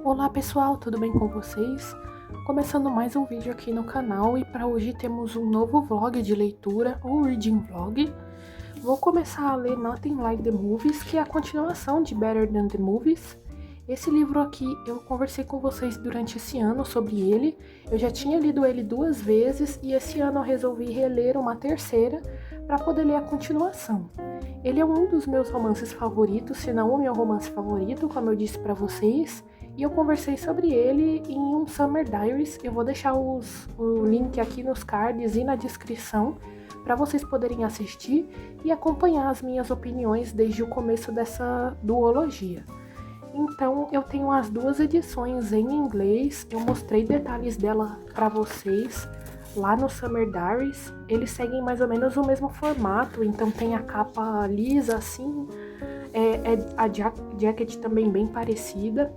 Olá pessoal, tudo bem com vocês? Começando mais um vídeo aqui no canal e para hoje temos um novo vlog de leitura, ou reading vlog. Vou começar a ler Nothing Like the Movies, que é a continuação de Better Than the Movies. Esse livro aqui eu conversei com vocês durante esse ano sobre ele. Eu já tinha lido ele 2 vezes e esse ano eu resolvi reler uma terceira para poder ler a continuação. Ele é um dos meus romances favoritos, se não o meu romance favorito, como eu disse para vocês. E eu conversei sobre ele em um Summer Diaries. Eu vou deixar o link aqui nos cards e na descrição para vocês poderem assistir e acompanhar as minhas opiniões desde o começo dessa duologia. Então eu tenho as 2 edições em inglês, eu mostrei detalhes dela para vocês lá no Summer Diaries. Eles seguem mais ou menos o mesmo formato, então tem a capa lisa assim, a jacket também bem parecida.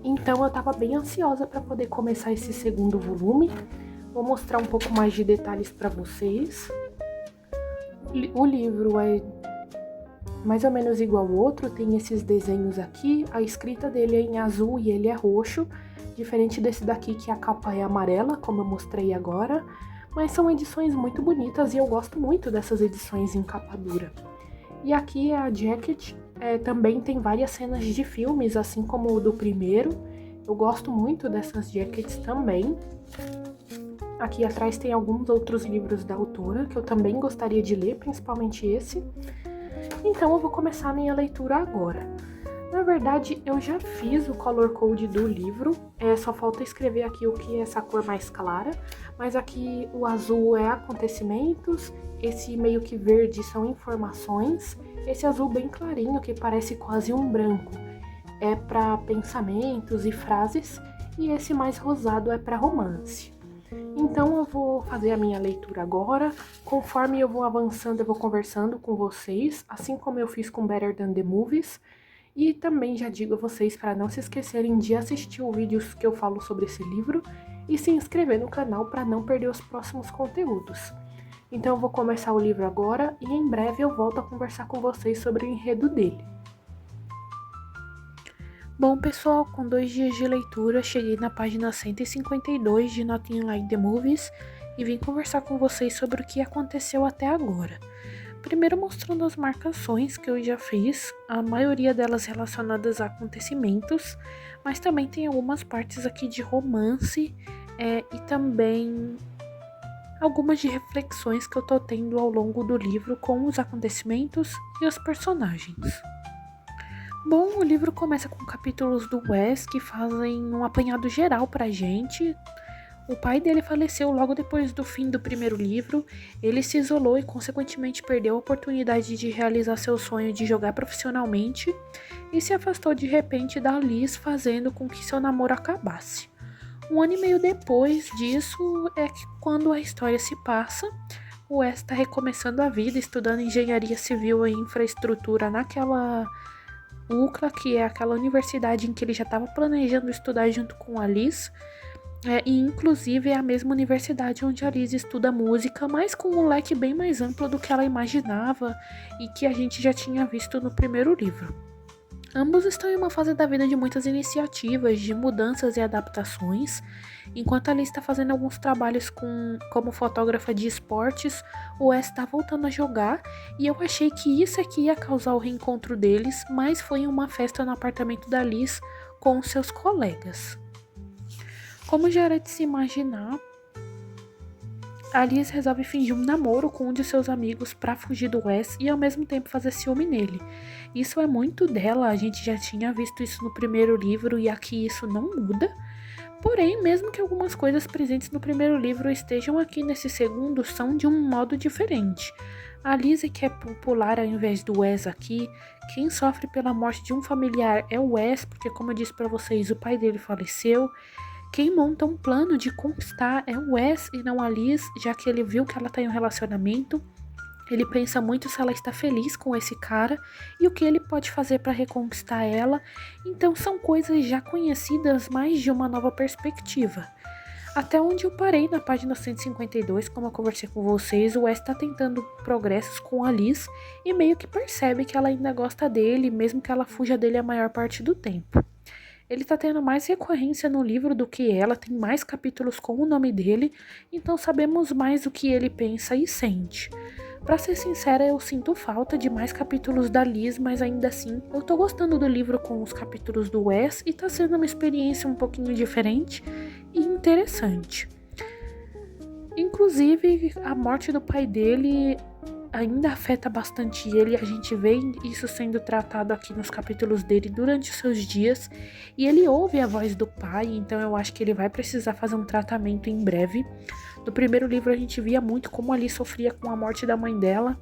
Então eu tava bem ansiosa para poder começar esse segundo volume. Vou mostrar um pouco mais de detalhes para vocês. O livro é mais ou menos igual ao outro, tem esses desenhos aqui. A escrita dele é em azul e ele é roxo, diferente desse daqui que a capa é amarela, como eu mostrei agora. Mas são edições muito bonitas e eu gosto muito dessas edições em capa dura. E aqui é a jacket. Também tem várias cenas de filmes, assim como o do primeiro. Eu gosto muito dessas jackets também. Aqui atrás tem alguns outros livros da autora que eu também gostaria de ler, principalmente esse. Então eu vou começar a minha leitura agora. Na verdade, eu já fiz o color code do livro, só falta escrever aqui o que é essa cor mais clara, mas aqui o azul é acontecimentos, esse meio que verde são informações, esse azul bem clarinho, que parece quase um branco, é para pensamentos e frases, e esse mais rosado é para romance. Então eu vou fazer a minha leitura agora, conforme eu vou avançando eu vou conversando com vocês, assim como eu fiz com Better Than the Movies. E também já digo a vocês para não se esquecerem de assistir os vídeos que eu falo sobre esse livro e se inscrever no canal para não perder os próximos conteúdos. Então eu vou começar o livro agora e em breve eu volto a conversar com vocês sobre o enredo dele. Bom pessoal, com 2 dias de leitura cheguei na página 152 de Nothing Like the Movies e vim conversar com vocês sobre o que aconteceu até agora. Primeiro mostrando as marcações que eu já fiz, a maioria delas relacionadas a acontecimentos, mas também tem algumas partes aqui de romance e também algumas de reflexões que eu tô tendo ao longo do livro com os acontecimentos e os personagens. Bom, o livro começa com capítulos do Wes que fazem um apanhado geral pra gente. O pai dele faleceu logo depois do fim do primeiro livro, ele se isolou e consequentemente perdeu a oportunidade de realizar seu sonho de jogar profissionalmente e se afastou de repente da Liz, fazendo com que seu namoro acabasse. 1 ano e meio depois disso é que quando a história se passa, o Wes está recomeçando a vida, estudando engenharia civil e infraestrutura naquela UCLA, que é aquela universidade em que ele já estava planejando estudar junto com a Liz. E inclusive é a mesma universidade onde a Liz estuda música, mas com um leque bem mais amplo do que ela imaginava e que a gente já tinha visto no primeiro livro. Ambos estão em uma fase da vida de muitas iniciativas, de mudanças e adaptações. Enquanto a Liz está fazendo alguns trabalhos como fotógrafa de esportes, o Wes está voltando a jogar e eu achei que isso aqui ia causar o reencontro deles, mas foi em uma festa no apartamento da Liz com seus colegas. Como já era de se imaginar, a Liz resolve fingir um namoro com um de seus amigos para fugir do Wes e ao mesmo tempo fazer ciúme nele. Isso é muito dela, a gente já tinha visto isso no primeiro livro e aqui isso não muda. Porém, mesmo que algumas coisas presentes no primeiro livro estejam aqui nesse segundo, são de um modo diferente. A Liz é que é popular ao invés do Wes aqui. Quem sofre pela morte de um familiar é o Wes, porque como eu disse para vocês, o pai dele faleceu. Quem monta um plano de conquistar é o Wes e não a Liz, já que ele viu que ela tem um relacionamento. Ele pensa muito se ela está feliz com esse cara e o que ele pode fazer para reconquistar ela. Então são coisas já conhecidas, mas de uma nova perspectiva. Até onde eu parei na página 152, como eu conversei com vocês, o Wes está tentando progressos com a Liz e meio que percebe que ela ainda gosta dele, mesmo que ela fuja dele a maior parte do tempo. Ele tá tendo mais recorrência no livro do que ela, tem mais capítulos com o nome dele, então sabemos mais o que ele pensa e sente. Pra ser sincera, eu sinto falta de mais capítulos da Liz, mas ainda assim, eu tô gostando do livro com os capítulos do Wes e tá sendo uma experiência um pouquinho diferente e interessante. Inclusive, a morte do pai dele ainda afeta bastante ele, a gente vê isso sendo tratado aqui nos capítulos dele durante os seus dias, e ele ouve a voz do pai, então eu acho que ele vai precisar fazer um tratamento em breve. No primeiro livro a gente via muito como a Liz sofria com a morte da mãe dela,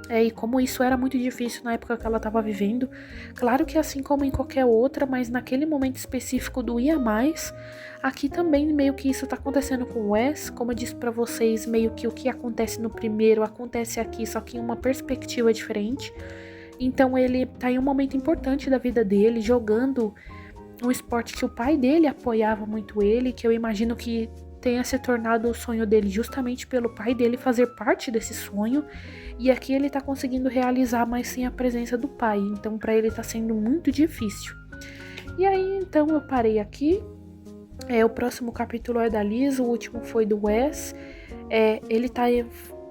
e como isso era muito difícil na época que ela estava vivendo. Claro que assim como em qualquer outra, mas naquele momento específico doía mais. Aqui também meio que isso tá acontecendo com o Wes. Como eu disse pra vocês, meio que o que acontece no primeiro acontece aqui, só que em uma perspectiva diferente. Então ele tá em um momento importante da vida dele, jogando um esporte que o pai dele apoiava muito ele, que eu imagino que tenha se tornado o sonho dele justamente pelo pai dele fazer parte desse sonho. E aqui ele tá conseguindo realizar, mas sem a presença do pai. Então pra ele tá sendo muito difícil. E aí então eu parei aqui. O próximo capítulo é da Liz, o último foi do Wes. Ele tá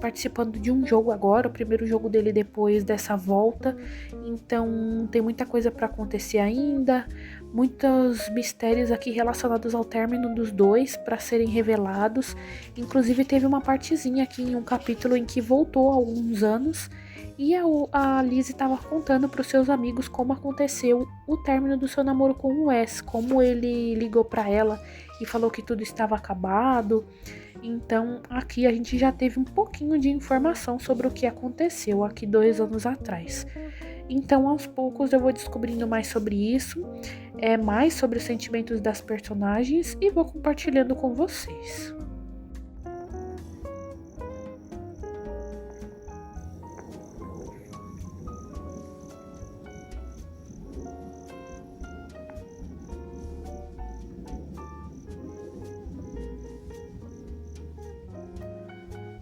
participando de um jogo agora, o primeiro jogo dele depois dessa volta. Então tem muita coisa pra acontecer ainda. Muitos mistérios aqui relacionados ao término dos dois para serem revelados. Inclusive teve uma partezinha aqui em um capítulo em que voltou há alguns anos e a Lizzie estava contando para os seus amigos como aconteceu o término do seu namoro com o Wes, como ele ligou para ela e falou que tudo estava acabado. Então aqui a gente já teve um pouquinho de informação sobre o que aconteceu aqui 2 anos atrás. Então, aos poucos, eu vou descobrindo mais sobre isso, mais sobre os sentimentos das personagens e vou compartilhando com vocês.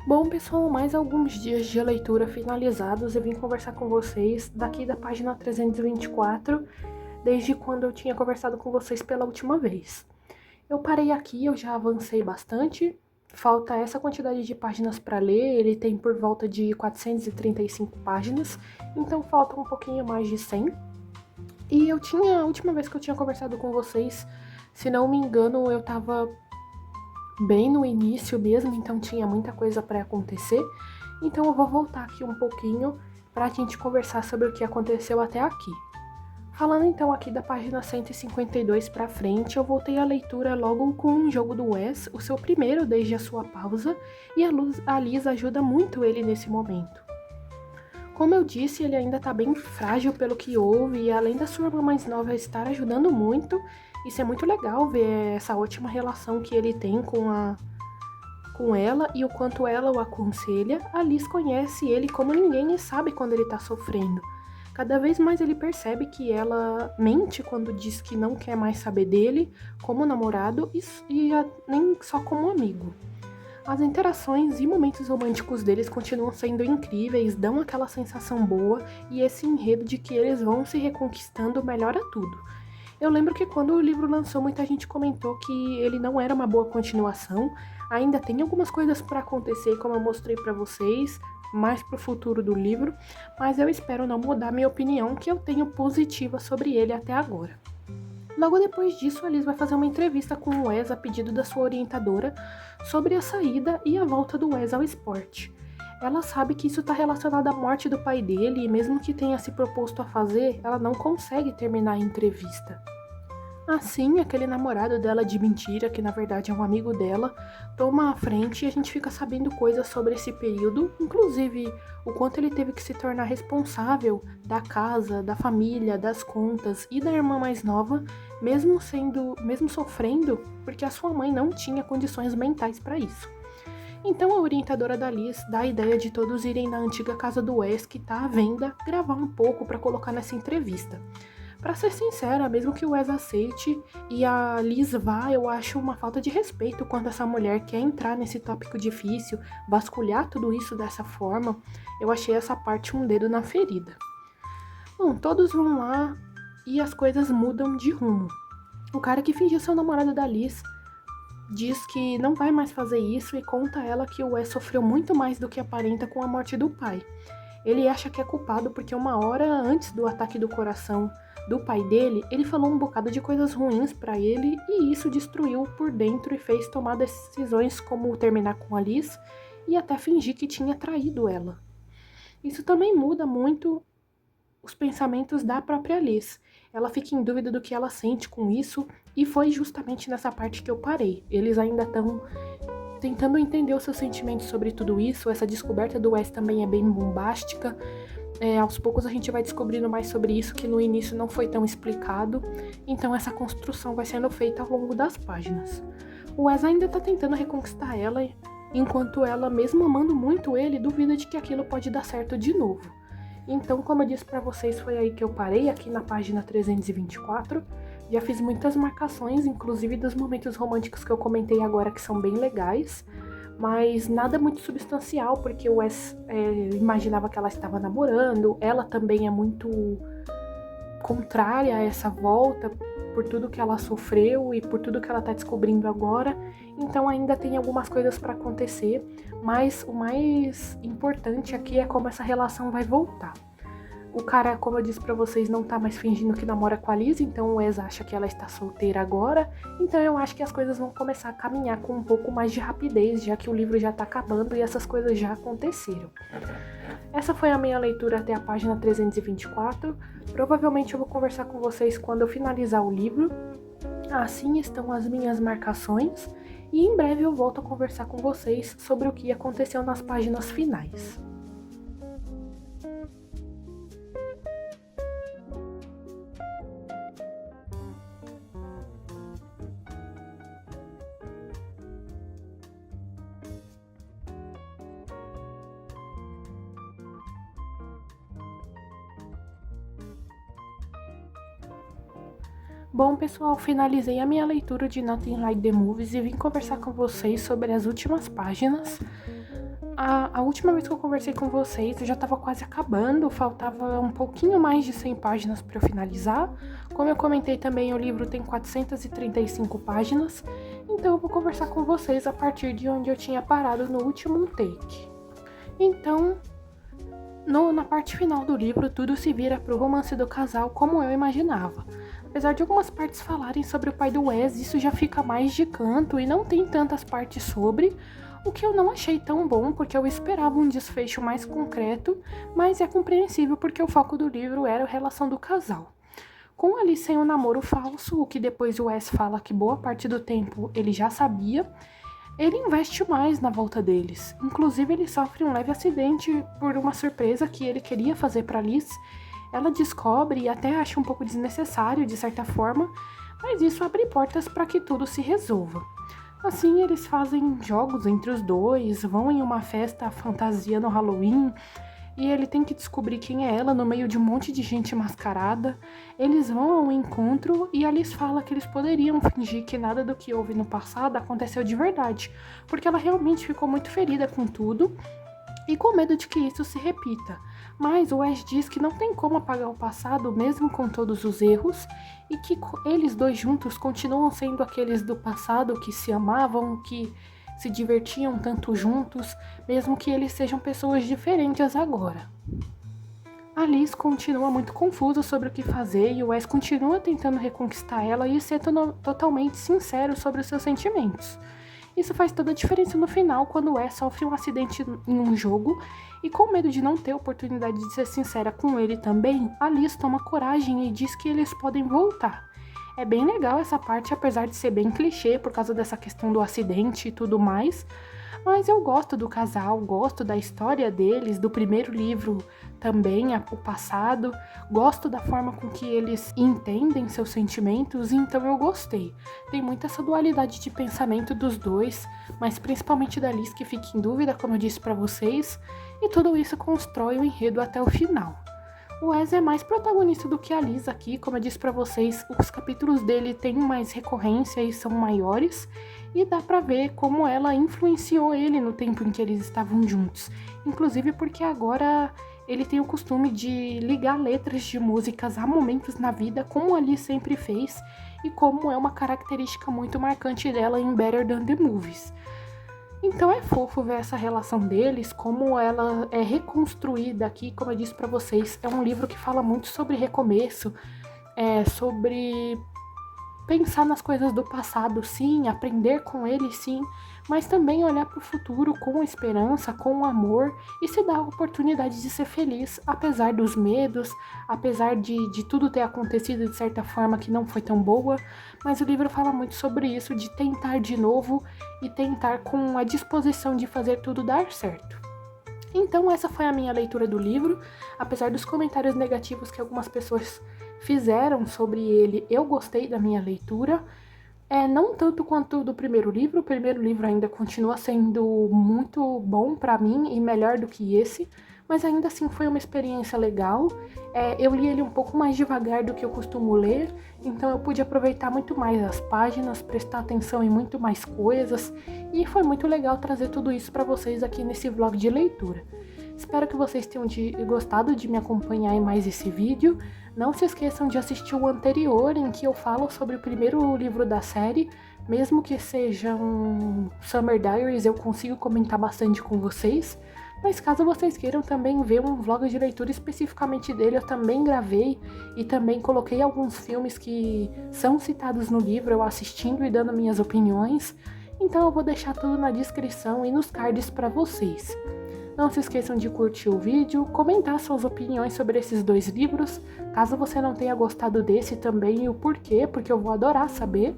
Bom, pessoal, mais alguns dias de leitura finalizados, eu vim conversar com vocês daqui da página 324, desde quando eu tinha conversado com vocês pela última vez. Eu parei aqui, eu já avancei bastante, falta essa quantidade de páginas para ler, ele tem por volta de 435 páginas, então falta um pouquinho mais de 100. E a última vez que eu tinha conversado com vocês, se não me engano, eu tava bem no início mesmo, então tinha muita coisa para acontecer. Então eu vou voltar aqui um pouquinho para a gente conversar sobre o que aconteceu até aqui. Falando então aqui da página 152 para frente, eu voltei a leitura logo com o jogo do Wes, o seu primeiro desde a sua pausa, e a Liz ajuda muito ele nesse momento. Como eu disse, ele ainda tá bem frágil pelo que houve, e além da sua irmã mais nova estar ajudando muito, isso é muito legal ver essa ótima relação que ele tem com ela e o quanto ela o aconselha. A Liz conhece ele como ninguém e sabe quando ele tá sofrendo. Cada vez mais ele percebe que ela mente quando diz que não quer mais saber dele como namorado e nem só como amigo. As interações e momentos românticos deles continuam sendo incríveis, dão aquela sensação boa e esse enredo de que eles vão se reconquistando melhora tudo. Eu lembro que quando o livro lançou, muita gente comentou que ele não era uma boa continuação. Ainda tem algumas coisas para acontecer, como eu mostrei para vocês, mais pro futuro do livro, mas eu espero não mudar minha opinião, que eu tenho positiva sobre ele até agora. Logo depois disso, a Liz vai fazer uma entrevista com o Wes a pedido da sua orientadora sobre a saída e a volta do Wes ao esporte. Ela sabe que isso está relacionado à morte do pai dele e mesmo que tenha se proposto a fazer, ela não consegue terminar a entrevista. Assim, aquele namorado dela de mentira, que na verdade é um amigo dela, toma a frente e a gente fica sabendo coisas sobre esse período, inclusive o quanto ele teve que se tornar responsável da casa, da família, das contas e da irmã mais nova, mesmo sofrendo, porque a sua mãe não tinha condições mentais para isso. Então a orientadora da Liz dá a ideia de todos irem na antiga casa do Wes, que tá à venda, gravar um pouco para colocar nessa entrevista. Pra ser sincera, mesmo que o Wes aceite e a Liz vá, eu acho uma falta de respeito quando essa mulher quer entrar nesse tópico difícil, vasculhar tudo isso dessa forma. Eu achei essa parte um dedo na ferida. Bom, todos vão lá e as coisas mudam de rumo. O cara que fingiu ser o namorado da Liz diz que não vai mais fazer isso e conta a ela que o Wes sofreu muito mais do que aparenta com a morte do pai. Ele acha que é culpado porque uma hora antes do ataque do coração do pai dele, ele falou um bocado de coisas ruins pra ele e isso destruiu por dentro e fez tomar decisões como terminar com a Liz e até fingir que tinha traído ela. Isso também muda muito os pensamentos da própria Liz. Ela fica em dúvida do que ela sente com isso e foi justamente nessa parte que eu parei. Eles ainda estão tentando entender os seus sentimentos sobre tudo isso. Essa descoberta do Wes também é bem bombástica. Aos poucos a gente vai descobrindo mais sobre isso, que no início não foi tão explicado. Então essa construção vai sendo feita ao longo das páginas. O Wes ainda tá tentando reconquistar ela, enquanto ela, mesmo amando muito ele, duvida de que aquilo pode dar certo de novo. Então, como eu disse pra vocês, foi aí que eu parei, aqui na página 324. Já fiz muitas marcações, inclusive dos momentos românticos que eu comentei agora, que são bem legais, mas nada muito substancial, porque o Wes imaginava que ela estava namorando, ela também é muito contrária a essa volta, por tudo que ela sofreu e por tudo que ela tá descobrindo agora, então ainda tem algumas coisas para acontecer, mas o mais importante aqui é como essa relação vai voltar. O cara, como eu disse pra vocês, não tá mais fingindo que namora com a Liz, então o Wes acha que ela está solteira agora, então eu acho que as coisas vão começar a caminhar com um pouco mais de rapidez, já que o livro já tá acabando e essas coisas já aconteceram. Essa foi a minha leitura até a página 324. Provavelmente eu vou conversar com vocês quando eu finalizar o livro. Assim estão as minhas marcações e em breve eu volto a conversar com vocês sobre o que aconteceu nas páginas finais. Bom, pessoal, finalizei a minha leitura de Nothing Like the Movies e vim conversar com vocês sobre as últimas páginas. A última vez que eu conversei com vocês, eu já estava quase acabando, faltava um pouquinho mais de 100 páginas para eu finalizar. Como eu comentei também, o livro tem 435 páginas, então eu vou conversar com vocês a partir de onde eu tinha parado no último take. Então, na parte final do livro, tudo se vira pro romance do casal como eu imaginava. Apesar de algumas partes falarem sobre o pai do Wes, isso já fica mais de canto e não tem tantas partes sobre, o que eu não achei tão bom, porque eu esperava um desfecho mais concreto, mas é compreensível porque o foco do livro era a relação do casal. Com ali sem um namoro falso, o que depois o Wes fala que boa parte do tempo ele já sabia, ele investe mais na volta deles. Inclusive ele sofre um leve acidente por uma surpresa que ele queria fazer para Liz. Ela descobre e até acha um pouco desnecessário, de certa forma, mas isso abre portas para que tudo se resolva. Assim, eles fazem jogos entre os dois, vão em uma festa fantasia no Halloween, e ele tem que descobrir quem é ela no meio de um monte de gente mascarada. Eles vão ao encontro e a Liz fala que eles poderiam fingir que nada do que houve no passado aconteceu de verdade, porque ela realmente ficou muito ferida com tudo e com medo de que isso se repita. Mas o Wes diz que não tem como apagar o passado mesmo com todos os erros e que eles dois juntos continuam sendo aqueles do passado que se amavam, que se divertiam tanto juntos, mesmo que eles sejam pessoas diferentes agora. A Liz continua muito confusa sobre o que fazer e o Wes continua tentando reconquistar ela e ser totalmente sincero sobre os seus sentimentos. Isso faz toda a diferença no final, quando o Wes sofre um acidente em um jogo e, com medo de não ter oportunidade de ser sincera com ele também, a Liz toma coragem e diz que eles podem voltar. É bem legal essa parte, apesar de ser bem clichê por causa dessa questão do acidente e tudo mais, mas eu gosto do casal, gosto da história deles, do primeiro livro também, o passado, gosto da forma com que eles entendem seus sentimentos, então eu gostei. Tem muita essa dualidade de pensamento dos dois, mas principalmente da Liz, que fica em dúvida, como eu disse pra vocês, e tudo isso constrói o enredo até o final. O Wes é mais protagonista do que a Liz aqui, como eu disse pra vocês, os capítulos dele têm mais recorrência e são maiores, e dá pra ver como ela influenciou ele no tempo em que eles estavam juntos. Inclusive porque agora ele tem o costume de ligar letras de músicas a momentos na vida, como a Liz sempre fez, e como é uma característica muito marcante dela em Better Than the Movies. Então é fofo ver essa relação deles, como ela é reconstruída aqui, como eu disse pra vocês. É um livro que fala muito sobre recomeço, sobre pensar nas coisas do passado, sim, aprender com ele, sim, mas também olhar para o futuro com esperança, com amor e se dar a oportunidade de ser feliz, apesar dos medos, apesar de tudo ter acontecido de certa forma que não foi tão boa, mas o livro fala muito sobre isso, de tentar de novo e tentar com a disposição de fazer tudo dar certo. Então essa foi a minha leitura do livro, apesar dos comentários negativos que algumas pessoas fizeram sobre ele, eu gostei da minha leitura, não tanto quanto do primeiro livro. O primeiro livro ainda continua sendo muito bom para mim e melhor do que esse, mas ainda assim foi uma experiência legal. Eu li ele um pouco mais devagar do que eu costumo ler, então eu pude aproveitar muito mais as páginas, prestar atenção em muito mais coisas, e foi muito legal trazer tudo isso para vocês aqui nesse vlog de leitura. Espero que vocês tenham gostado de me acompanhar em mais esse vídeo. Não se esqueçam de assistir o anterior, em que eu falo sobre o primeiro livro da série. Mesmo que seja um Summer Diaries, eu consigo comentar bastante com vocês. Mas caso vocês queiram também ver um vlog de leitura especificamente dele, eu também gravei e também coloquei alguns filmes que são citados no livro, eu assistindo e dando minhas opiniões. Então eu vou deixar tudo na descrição e nos cards para vocês. Não se esqueçam de curtir o vídeo, comentar suas opiniões sobre esses dois livros, caso você não tenha gostado desse também e o porquê, porque eu vou adorar saber.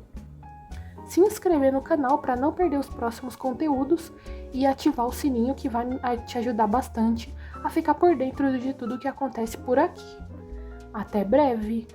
Se inscrever no canal para não perder os próximos conteúdos e ativar o sininho, que vai te ajudar bastante a ficar por dentro de tudo que acontece por aqui. Até breve!